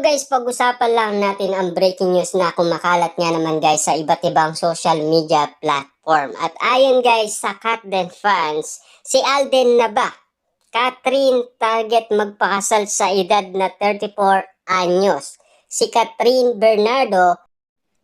guys, pag-usapan lang natin ang breaking news na kumakalat nga naman guys sa iba't ibang social media platform. At ayon guys sa Katden fans, si Alden na ba? Catherine target magpakasal sa edad na 34 anyos. Si Catherine Bernardo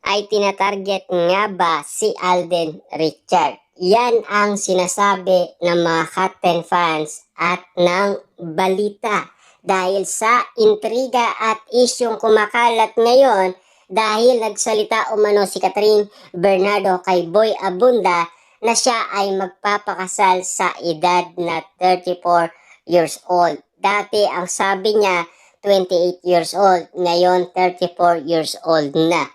ay tinatarget nga ba si Alden Richard? Yan ang sinasabi ng mga Katden fans at ng balita. Dahil sa intriga at isyong kumakalat ngayon dahil nagsalita umano si Catherine Bernardo kay Boy Abunda na siya ay magpapakasal sa edad na 34 years old. Dati ang sabi niya 28 years old, ngayon 34 years old na.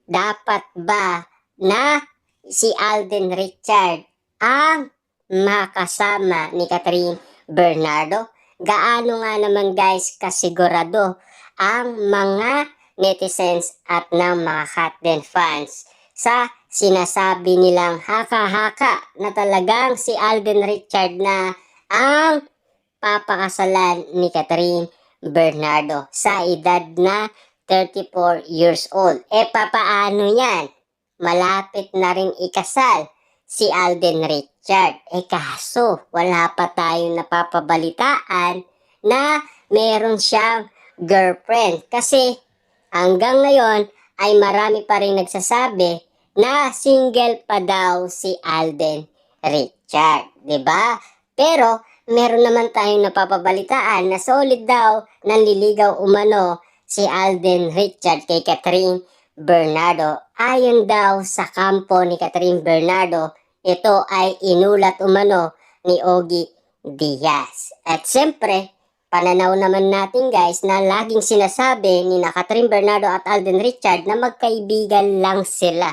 Dapat ba na si Alden Richard ang makasama ni Catherine Bernardo? Gaano nga naman guys kasigurado ang mga netizens at ng mga Katden fans sa sinasabi nilang haka-haka na talagang si Alden Richard na ang papakasalan ni Catherine Bernardo sa edad na 34 years old. Papaano yan? Malapit na rin ikasal si Alden Richard. Kaso wala pa tayong napapabalitaan na meron siyang girlfriend. Kasi hanggang ngayon ay marami pa rin nagsasabi na single pa daw si Alden Richard. 'Di ba? Pero meron naman tayong napapabalitaan na solid daw nanliligaw umano si Alden Richard kay Catherine Bernardo. Ayon daw sa kampo ni Catherine Bernardo, ito ay inulat umano ni Ogie Diaz. At siyempre, pananaw naman natin guys na laging sinasabi ni Catherine Bernardo at Alden Richard na magkaibigan lang sila.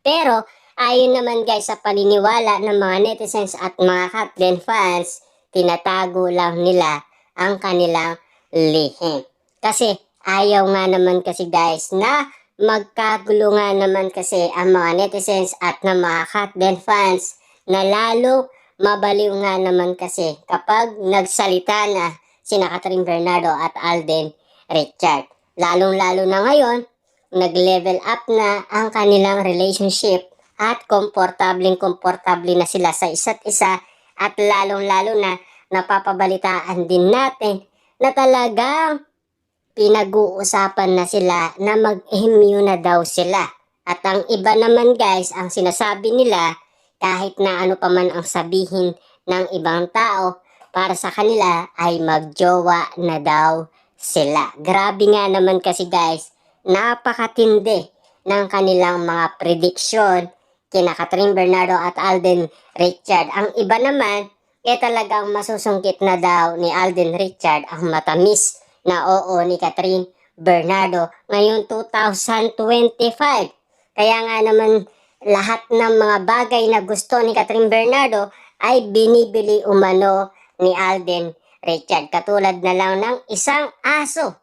Pero ayon naman guys sa paniniwala ng mga netizens at mga Katden fans, tinatago lang nila ang kanilang lihim. Kasi ayaw nga naman kasi guys na magkagulo nga naman kasi ang mga netizens at ng mga Katden fans na lalo mabaliw nga naman kasi kapag nagsalita na sina Catherine Bernardo at Alden Richard. Lalong-lalo na ngayon, nag-level up na ang kanilang relationship at komportable na sila sa isa't isa at lalong-lalo na napapabalitaan din natin na talagang pinag-uusapan na sila na mag-MU na daw sila. At ang iba naman guys, ang sinasabi nila, kahit na ano pa man ang sabihin ng ibang tao, para sa kanila ay magjowa na daw sila. Grabe nga naman kasi guys, napakatindi ng kanilang mga prediction kina Catherine Bernardo at Alden Richard. Ang iba naman, talagang masusungkit na daw ni Alden Richard ang matamis na oo ni Catherine Bernardo ngayong 2025. Kaya nga naman lahat ng mga bagay na gusto ni Catherine Bernardo ay binibili umano ni Alden Richard. Katulad na lang ng isang aso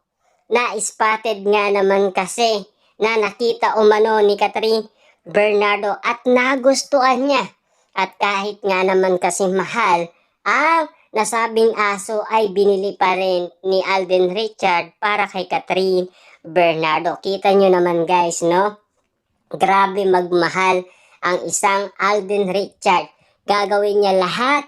na spotted nga naman kasi na nakita umano ni Catherine Bernardo at nagustuhan niya. At kahit nga naman kasi mahal, ang nasabing aso ay binili pa rin ni Alden Richard para kay Catherine Bernardo. Kita nyo naman guys, no? Grabe magmahal ang isang Alden Richard. Gagawin niya lahat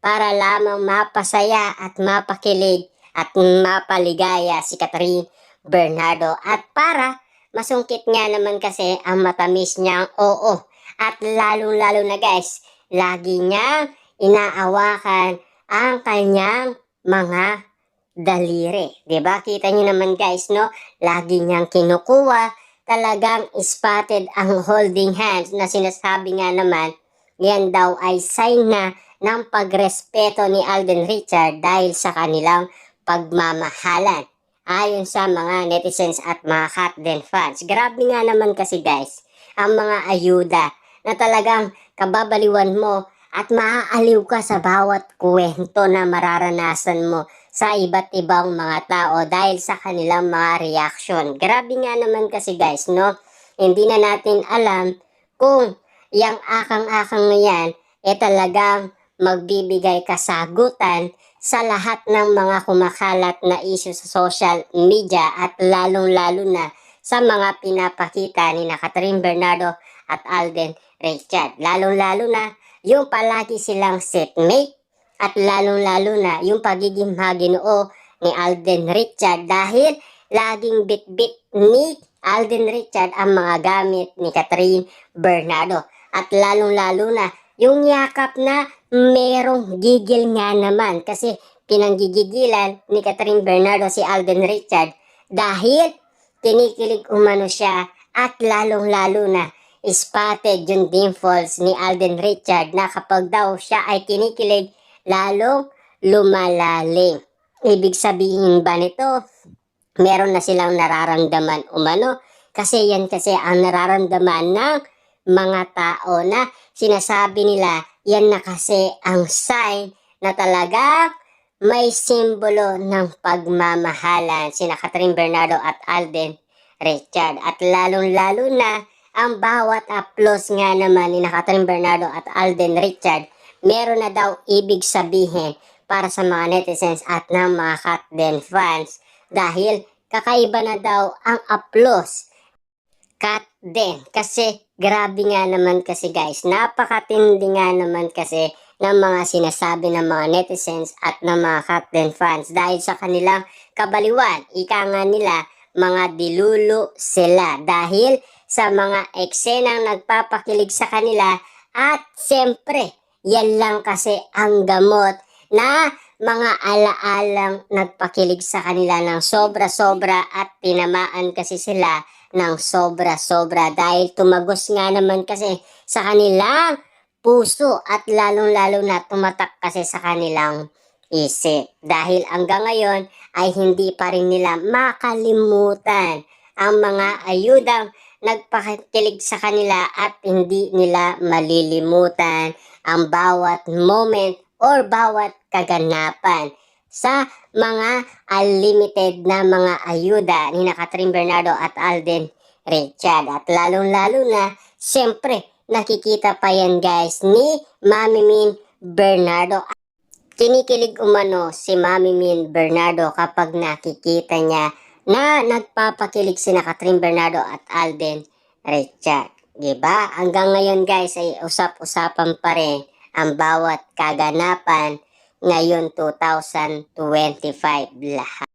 para lamang mapasaya at mapakilig at mapaligaya si Catherine Bernardo. At para masungkit nga naman kasi ang matamis niyang oo. At lalong-lalo na guys, lagi niyang inaawakan ang kanyang mga daliri. 'Di ba? Kita niyo naman guys, no? Lagi niyang kinukuha, talagang spotted ang holding hands na sinasabi nga naman, yan daw ay sign na ng pagrespeto ni Alden Richard dahil sa kanilang pagmamahalan. Ayon sa mga netizens at mga Katden fans. Grabe nga naman kasi guys, ang mga ayuda na talagang kababaliwan mo at maaaliw ka sa bawat kwento na mararanasan mo sa iba't ibang mga tao dahil sa kanilang mga reaction. Grabe nga naman kasi guys, no? Hindi na natin alam kung yung akang-akang na yan talagang magbibigay kasagutan sa lahat ng mga kumakalat na issue sa social media at lalong-lalo na sa mga pinapakita ni Catherine Bernardo at Alden Richard. Lalong-lalo na yung palagi silang setmate at lalong-lalo na yung pagiging maginoo ni Alden Richard dahil laging bit-bit ni Alden Richard ang mga gamit ni Catherine Bernardo. At lalong-lalo na yung yakap na merong gigil nga naman kasi pinanggigigilan ni Catherine Bernardo si Alden Richard dahil kinikilig umano siya at lalong-lalo na spotted yung dimples ni Alden Richard na kapag daw siya ay kinikilig lalong lumalalim. Ibig sabihin ba nito, meron na silang nararamdaman umano? Kasi yan kasi ang nararamdaman ng mga tao na sinasabi nila yan na kasi ang sign na talagang may simbolo ng pagmamahalan sina Catherine Bernardo at Alden Richard. At lalong-lalo na ang bawat applause nga naman ni Catherine Bernardo at Alden Richard, meron na daw ibig sabihin para sa mga netizens at ng mga Katden fans dahil kakaiba na daw ang applause. Katden, kasi grabe nga naman kasi guys, napakatindi nga naman kasi ng mga sinasabi ng mga netizens at ng mga Katden fans dahil sa kanilang kabaliwan. Ika nga nila, mga dilulo sila dahil sa mga eksenang nagpapakilig sa kanila at siyempre, yan lang kasi ang gamot na mga alaalang nagpakilig sa kanila ng sobra-sobra at tinamaan kasi sila ng sobra-sobra dahil tumagos nga naman kasi sa kanilang puso at lalong-lalo na tumatak kasi sa kanilang isip. Dahil hanggang ngayon ay hindi pa rin nila makalimutan ang mga ayudang nagpakilig sa kanila at hindi nila malilimutan ang bawat moment or bawat kaganapan sa mga unlimited na mga ayuda ni Catherine Bernardo at Alden Richard. At lalong-lalo na, siyempre, nakikita pa yan guys ni Mami Min Bernardo. Kinikilig umano si Mami Min Bernardo kapag nakikita niya na nagpapakilig sina Catherine Bernardo at Alden Richard. Diba? Hanggang ngayon guys ay usap-usapan pa rin ang bawat kaganapan ngayon 2025 lahat.